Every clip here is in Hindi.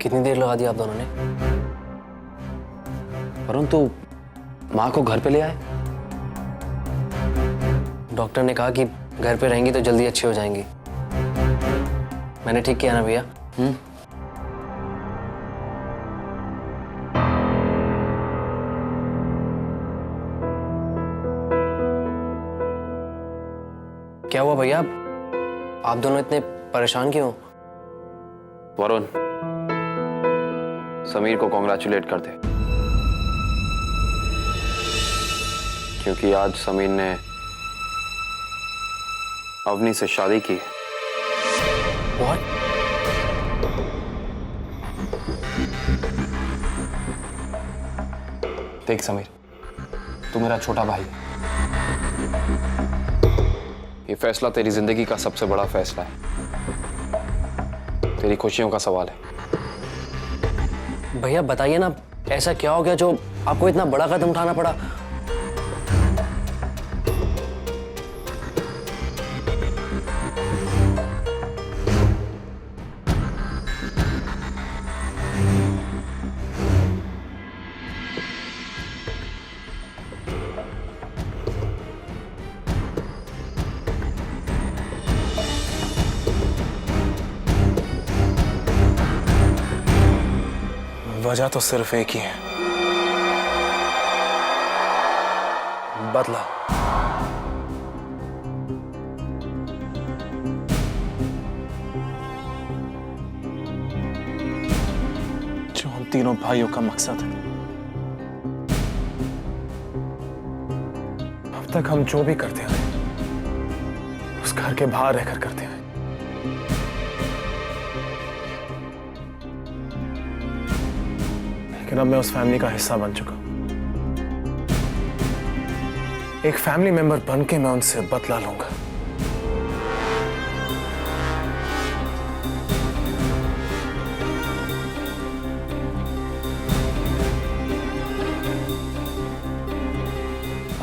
कितनी देर लगा दी आप दोनों ने? परंतु माँ को घर पे ले आए। डॉक्टर ने कहा कि घर पे रहेंगी तो जल्दी अच्छी हो जाएंगी। मैंने ठीक किया ना भैया? क्या हुआ भैया, आप दोनों इतने परेशान क्यों? वरुण, समीर को कॉन्ग्रेचुलेट कर दे, क्योंकि आज समीर ने अवनी से शादी की। What? देख समीर, तू मेरा छोटा भाई है। ये फैसला तेरी जिंदगी का सबसे बड़ा फैसला है, तेरी खुशियों का सवाल है। भैया बताइए ना, ऐसा क्या हो गया जो आपको इतना बड़ा कदम उठाना पड़ा? वजह तो सिर्फ एक ही है, बदला। जो हम तीनों भाइयों का मकसद है। अब तक हम जो भी करते हैं उस घर के बाहर रहकर करते हैं। लेकिन अब मैं उस फैमिली का हिस्सा बन चुका हूं। एक फैमिली मेंबर बन के मैं उनसे बदला लूंगा।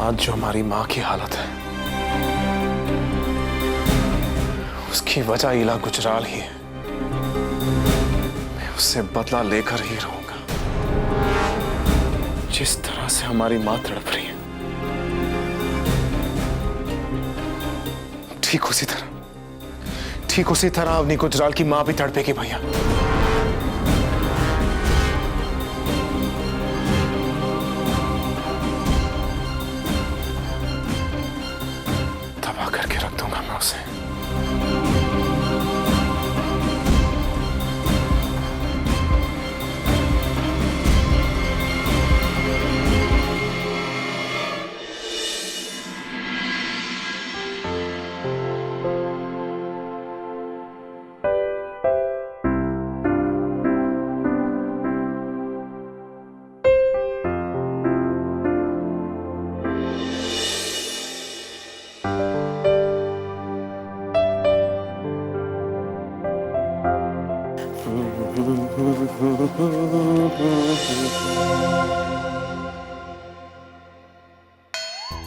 आज जो हमारी मां की हालत है उसकी वजह इला गुजराल ही है। मैं उससे बदला लेकर ही रहूंगा। जिस तरह से हमारी मां तड़प रही है, ठीक उसी तरह अवनी गुजराल की मां भी तड़पेगी भैया। तबाह करके रख दूंगा मैं उसे।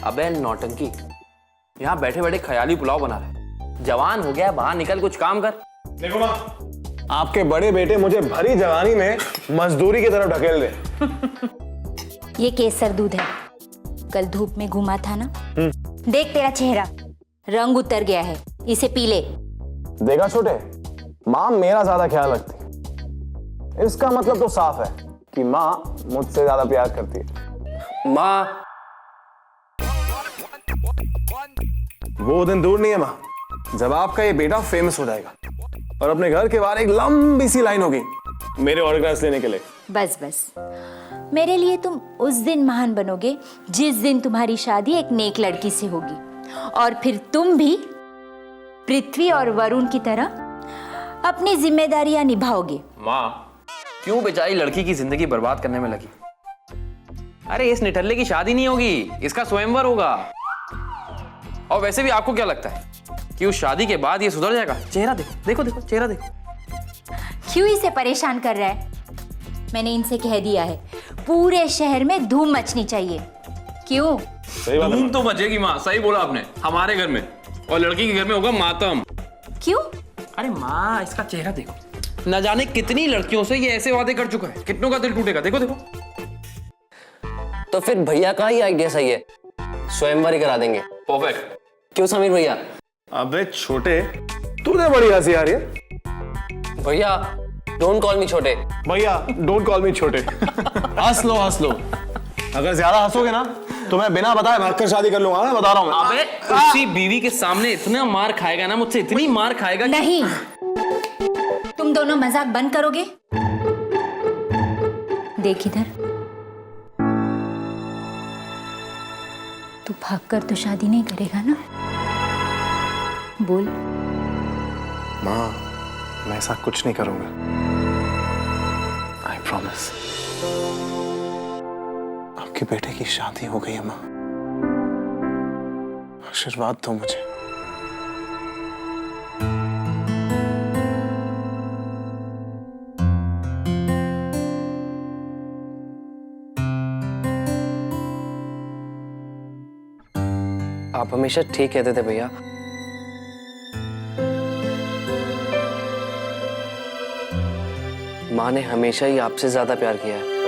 अबे नौटंकी, यहाँ बैठे बैठे ख्याली पुलाव बना रहे। जवान हो गया, बाहर निकल कुछ काम कर। देखो मां, आपके बड़े बेटे मुझे भरी जवानी में मजदूरी की तरफ ढकेल दे। ये केसर दूध है, कल धूप में घुमा था ना। देख तेरा चेहरा रंग उतर गया है, इसे पी ले। देखा छोटे, मां मेरा ज्यादा ख्याल रखती है। इसका मतलब तो साफ है कि मां मुझसे ज्यादा प्यार करती है। माँ, वो दिन दूर नहीं है मां, जब आपका ये बेटा फेमस हो जाएगा और अपने घर के बाहर एक लंबी सी लाइन होगी मेरे ऑटोग्राफ्स लेने के लिए। बस बस, मेरे लिए तुम उस दिन महान बनोगे जिस दिन तुम्हारी शादी एक नेक लड़की से होगी, और फिर तुम भी पृथ्वी और वरुण की तरह अपनी जिम्मेदारियां निभाओगे। माँ, क्यों बेचारी लड़की की जिंदगी बर्बाद करने में लगी? अरे इस निठल्ले की शादी नहीं होगी, इसका स्वयंवर होगा। और वैसे भी आपको क्या लगता है कि उस शादी के बाद ये सुधर जाएगा? चेहरा देखो, देखो देखो चेहरा देखो। क्यों इसे परेशान कर रहा है? मैंने इनसे कह दिया है, पूरे शहर में धूम मचनी चाहिए। क्यों? सही बात है। धूम तो मचेगी माँ, सही बोला आपने। हमारे घर में और लड़की के घर में होगा मातम। क्यों? अरे माँ, इसका चेहरा देखो, न जाने कितनी लड़कियों से ये ऐसे वादे कर चुका है, कितनों का दिल टूटेगा। देखो देखो। तो फिर भैया का ही आइडिया सही है, स्वयंवर ही करा देंगे। परफेक्ट। क्यों समीर भैया? अबे छोटे, तूने बड़ी हंसी आ रही है। भैया डोंट कॉल मी छोटे। भैया डोंट कॉल मी छोटे। हंस लो हंस लो, अगर ज्यादा हंसोगे ना तो मैं बिना बताए भागकर शादी कर लूंगा, मैं बता रहा हूँ। अबे उसी बीवी के सामने इतना मार खाएगा ना मुझसे, इतनी मार खाएगा कि... नहीं, तुम दोनों मजाक बंद करोगे? देख इधर, तू भागकर तो शादी नहीं करेगा ना? बोल। माँ, मैं ऐसा कुछ नहीं करूंगा, आई प्रॉमिस। आपके बेटे की शादी हो गई है माँ, आशीर्वाद दो मुझे। आप हमेशा ठीक कहते थे भैया। माँ ने हमेशा ही आपसे ज्यादा प्यार किया है।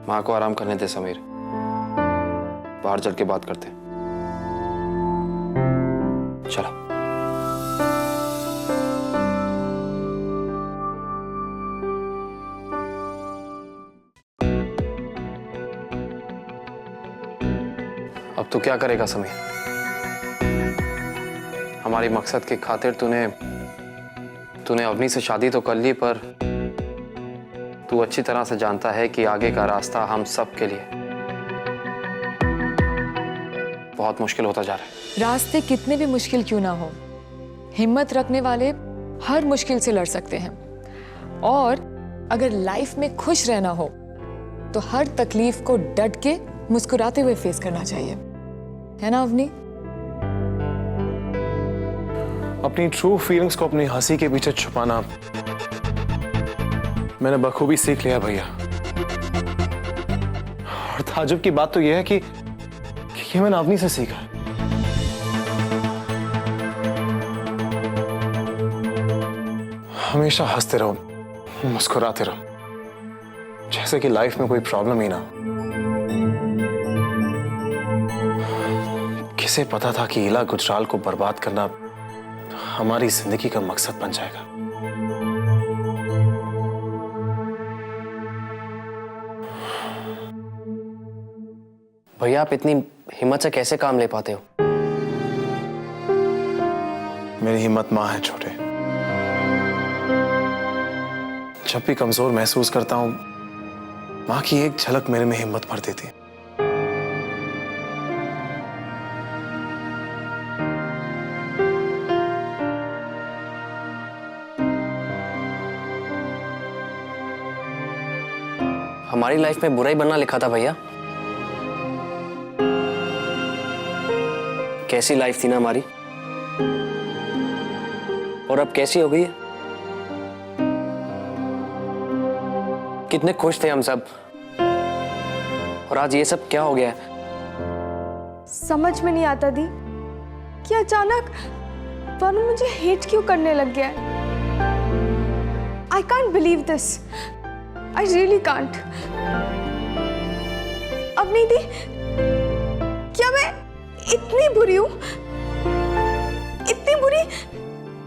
माँ को आराम करने दे समीर, बाहर चल के बात करते हैं। चलो। अब तू क्या करेगा समीर? हमारी मकसद के खातिर तूने अवनी से शादी तो कर ली, पर तू अच्छी तरह से जानता है कि आगे का रास्ता हम सब के लिए बहुत मुश्किल होता जा रहा है। रास्ते कितने भी मुश्किल क्यों ना हो, हिम्मत रखने वाले हर मुश्किल से लड़ सकते हैं। और अगर लाइफ में खुश रहना हो तो हर तकलीफ को डट के मुस्कुराते हुए फेस करना चाहिए, है ना अवनी? अपनी ट्रू फीलिंग्स को अपनी हंसी के पीछे छुपाना मैंने बखूबी सीख लिया भैया। और ताजुब की बात तो यह है कि ये मैंने अवनी से सीखा। हमेशा हंसते रहो, मुस्कुराते रहो, जैसे कि लाइफ में कोई प्रॉब्लम ही ना हो। किसे पता था कि इला गुजराल को बर्बाद करना हमारी जिंदगी का मकसद बन जाएगा। भैया आप इतनी हिम्मत से कैसे काम ले पाते हो? मेरी हिम्मत मां है छोटे। जब भी कमजोर महसूस करता हूं, मां की एक झलक मेरे में हिम्मत भर देती है। हमारी लाइफ में बुरा ही बनना लिखा था भैया। कैसी लाइफ थी ना हमारी, और अब कैसी हो गई है। कितने खुश थे हम सब, और आज ये सब क्या हो गया है? समझ में नहीं आता दी कि अचानक वरुण मुझे हेट क्यों करने लग गया है। I can't believe this, I really can't. Avni di, क्या मैं इतनी बुरी हूं, इतनी बुरी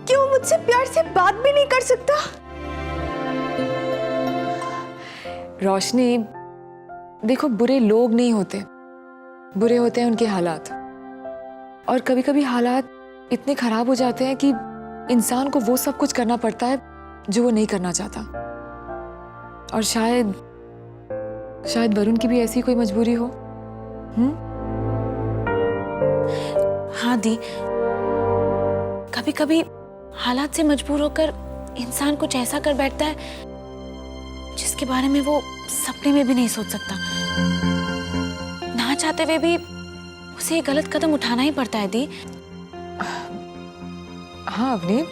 कि वो मुझसे प्यार से बात भी नहीं कर सकता? रोशनी, देखो बुरे लोग नहीं होते, बुरे होते हैं उनके हालात। और कभी कभी हालात इतने खराब हो जाते हैं कि इंसान को वो सब कुछ करना पड़ता है जो वो नहीं करना चाहता। और शायद वरुण की भी ऐसी कोई मजबूरी हो। हाँ दी, कभी कभी हालात से मजबूर होकर इंसान कुछ ऐसा कर बैठता है जिसके बारे में वो सपने में भी नहीं सोच सकता। ना चाहते हुए भी उसे ये गलत कदम उठाना ही पड़ता है दी। हाँ अवनी,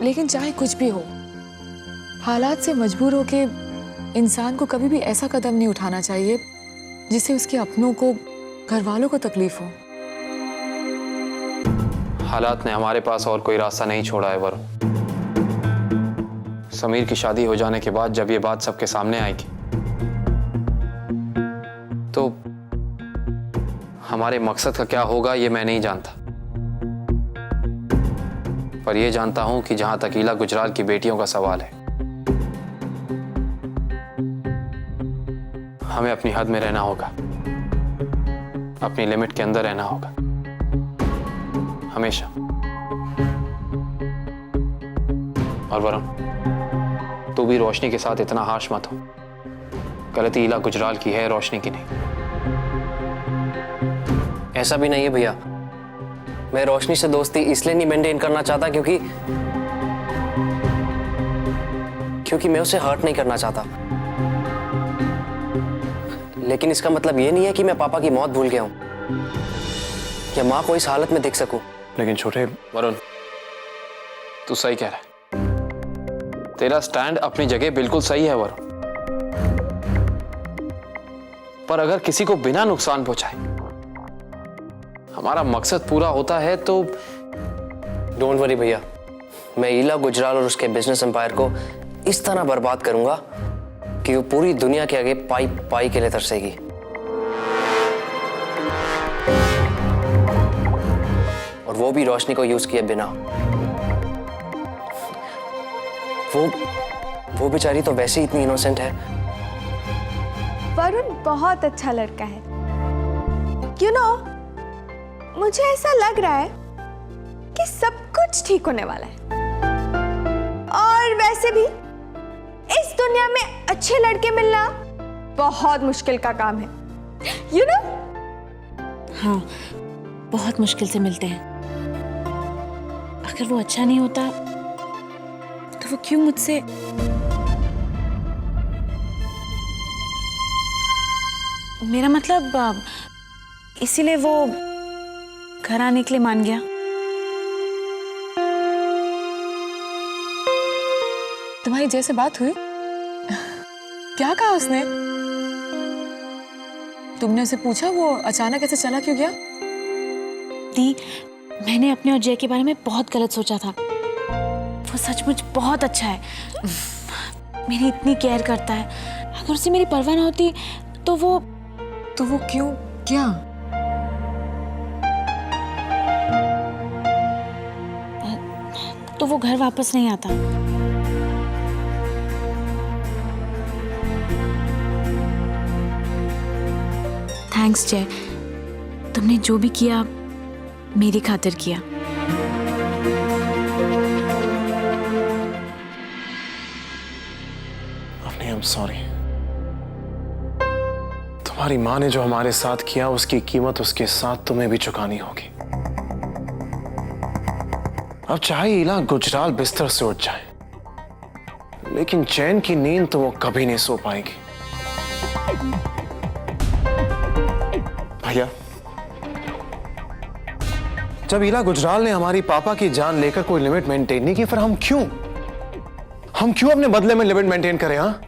लेकिन चाहे कुछ भी हो, हालात से मजबूर होके इंसान को कभी भी ऐसा कदम नहीं उठाना चाहिए जिससे उसके अपनों को, घर वालों को तकलीफ हो। हालात ने हमारे पास और कोई रास्ता नहीं छोड़ा है वरुण। समीर की शादी हो जाने के बाद जब ये बात सबके सामने आएगी तो हमारे मकसद का क्या होगा ये मैं नहीं जानता, पर यह जानता हूं कि जहां तक ईला गुजराल की बेटियों का सवाल है, हमें अपनी हद में रहना होगा, अपनी लिमिट के अंदर रहना होगा हमेशा। और वरुण, तू भी रोशनी के साथ इतना हाश मत हो। गलती ईला गुजराल की है, रोशनी की नहीं। ऐसा भी नहीं है भैया, मैं रोशनी से दोस्ती इसलिए नहीं मेंटेन करना चाहता क्योंकि मैं उसे हर्ट नहीं करना चाहता। लेकिन इसका मतलब ये नहीं है कि मैं पापा की मौत भूल गया हूं या मां को इस हालत में देख सकूं। लेकिन छोटे वरुण, तू सही कह रहा है, तेरा स्टैंड अपनी जगह बिल्कुल सही है वरुण, पर अगर किसी को बिना नुकसान पहुंचाए हमारा मकसद पूरा होता है तो डोंट वरी भैया, मैं ईला गुजराल और उसके बिजनेस एम्पायर को इस तरह बर्बाद करूंगा कि वो पूरी दुनिया के आगे पाई पाई के लिए तरसेगी। और वो भी रोशनी को यूज किए बिना। वो बेचारी तो वैसे ही इतनी इनोसेंट है। वरुण बहुत अच्छा लड़का है। You know, मुझे ऐसा लग रहा है कि सब कुछ ठीक होने वाला है। और वैसे भी इस दुनिया में अच्छे लड़के मिलना बहुत मुश्किल का काम है। You know? हाँ, बहुत मुश्किल से मिलते हैं। अगर वो अच्छा नहीं होता तो वो क्यों मुझसे? मेरा मतलब इसीलिए वो घर आने के लिए मान गया। तुम्हारी जैसे बात हुई? क्या कहा उसने? तुमने उसे पूछा वो अचानक ऐसे चला क्यों गया? दी, मैंने अपने और जय के बारे में बहुत गलत सोचा था। वो सचमुच बहुत अच्छा है, मेरी इतनी केयर करता है। अगर उसे मेरी परवाह ना होती तो वो क्यों? क्या? तो वो घर वापस नहीं आता। थैंक्स जय, तुमने जो भी किया मेरी खातिर किया। I am sorry. तुम्हारी माँ ने जो हमारे साथ किया उसकी कीमत उसके साथ तुम्हें भी चुकानी होगी। अब चाहे ईला गुजराल बिस्तर से उठ जाए, लेकिन चैन की नींद तो वो कभी नहीं सो पाएगी। भैया, जब ईला गुजराल ने हमारी पापा की जान लेकर कोई लिमिट मेंटेन नहीं की, फिर हम क्यों अपने बदले में लिमिट मेंटेन करें? हाँ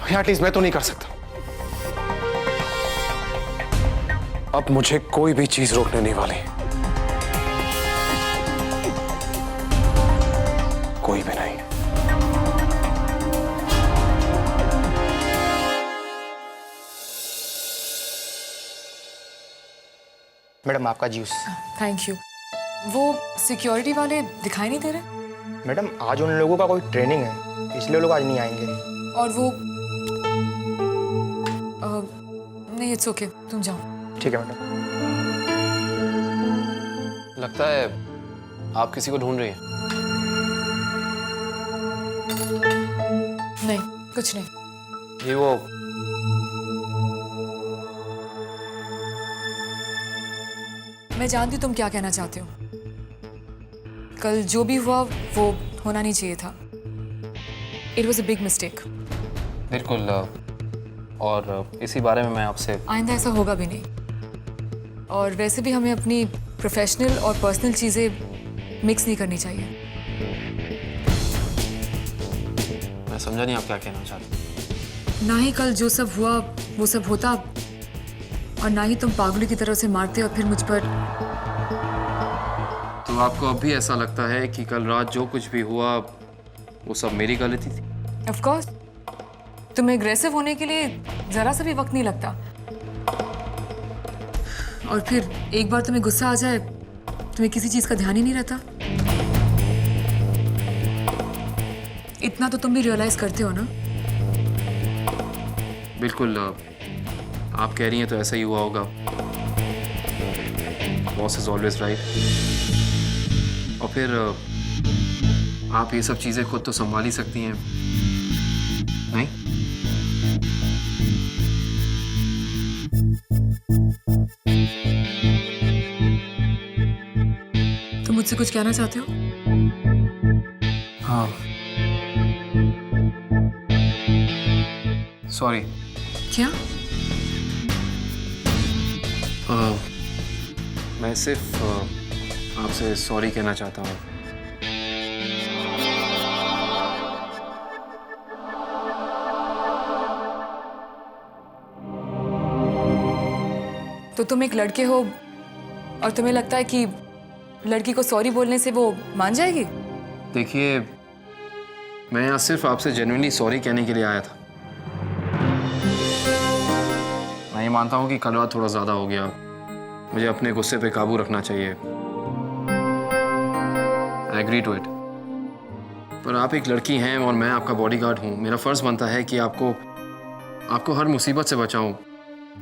भैया, एटलीस्ट मैं तो नहीं कर सकता। अब मुझे कोई भी चीज रोकने नहीं वाली, कोई भी नहीं। मैडम आपका जूस। Thank you. वो सिक्योरिटी वाले दिखाई नहीं दे रहे? मैडम आज उन लोगों का कोई ट्रेनिंग है, इसलिए लोग आज नहीं आएंगे। और वो नहीं, इट्स ओके, तुम जाओ। ठीक है मैडम। लगता है आप किसी को ढूंढ रही हैं। नहीं, कुछ नहीं। ये वो मैं जानती हूँ तुम क्या कहना चाहते हो। कल जो भी हुआ वो होना नहीं चाहिए था। It was a big mistake. बिल्कुल, और इसी बारे में मैं आपसे आइंदा ऐसा होगा भी नहीं। और वैसे भी हमें अपनी प्रोफेशनल और पर्सनल चीज़ें मिक्स नहीं करनी चाहिए। समझा नहीं आप क्या कहना चाहते। ना ही कल जो सब हुआ वो सब होता, और ना ही तुम पागलों की तरह से मारते और फिर मुझ पर। तो आपको अब भी ऐसा लगता है कि कल रात जो कुछ भी हुआ वो सब मेरी गलती थी? ऑफ कोर्स, तुम्हें एग्रेसिव होने के लिए जरा सा भी वक्त नहीं लगता, और फिर एक बार तुम्हें गुस्सा आ जाए तुम्हें किसी चीज का ध्यान ही नहीं रहता। इतना तो तुम भी रियलाइज करते हो ना? बिल्कुल, आप कह रही हैं तो ऐसा ही हुआ होगा। Boss is always right. और फिर आप ये सब चीजें खुद तो संभाल ही सकती हैं, नहीं? तुम मुझसे कुछ कहना चाहते हो? हाँ, सॉरी। क्या? मैं सिर्फ आपसे सॉरी कहना चाहता हूँ। तो तुम एक लड़के हो और तुम्हें लगता है कि लड़की को सॉरी बोलने से वो मान जाएगी? देखिए, मैं यहाँ सिर्फ आपसे जेन्युइनली सॉरी कहने के लिए आया था। मैं ये मानता हूँ कि कल रात थोड़ा ज़्यादा हो गया, मुझे अपने गुस्से पे काबू रखना चाहिए। I agree to it. पर आप एक लड़की हैं और मैं आपका बॉडीगार्ड हूँ। मेरा फ़र्ज़ बनता है कि आपको हर मुसीबत से बचाऊँ,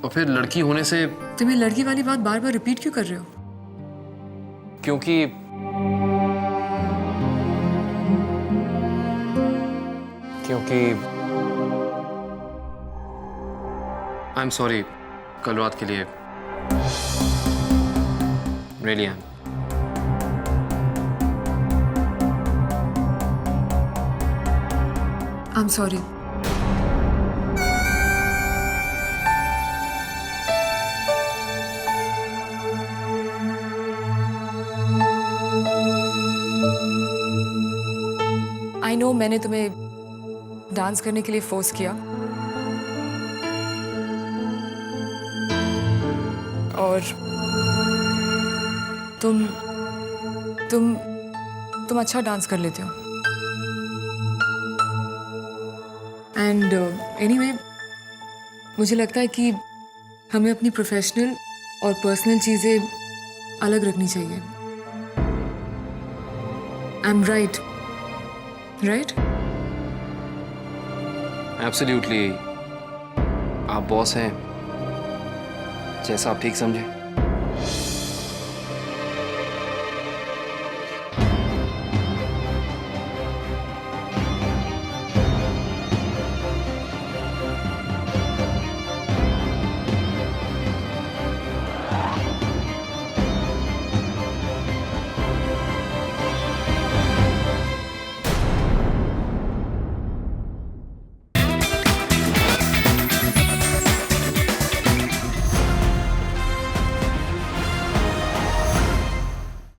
और फिर लड़की होने से। तुम्हें लड़की वाली बात बार बार रिपीट क्यों कर रहे हो? क्योंकि आई एम सॉरी कल रात के लिए। Really I am. I am sorry. I know मैंने तुम्हें डांस करने के लिए फोर्स किया, और तुम अच्छा डांस कर लेते हो। एंड एनीवे, मुझे लगता है कि हमें अपनी प्रोफेशनल और पर्सनल चीज़ें अलग रखनी चाहिए। I am right? Right? Absolutely. आप बॉस हैं, जैसा आप ठीक समझे।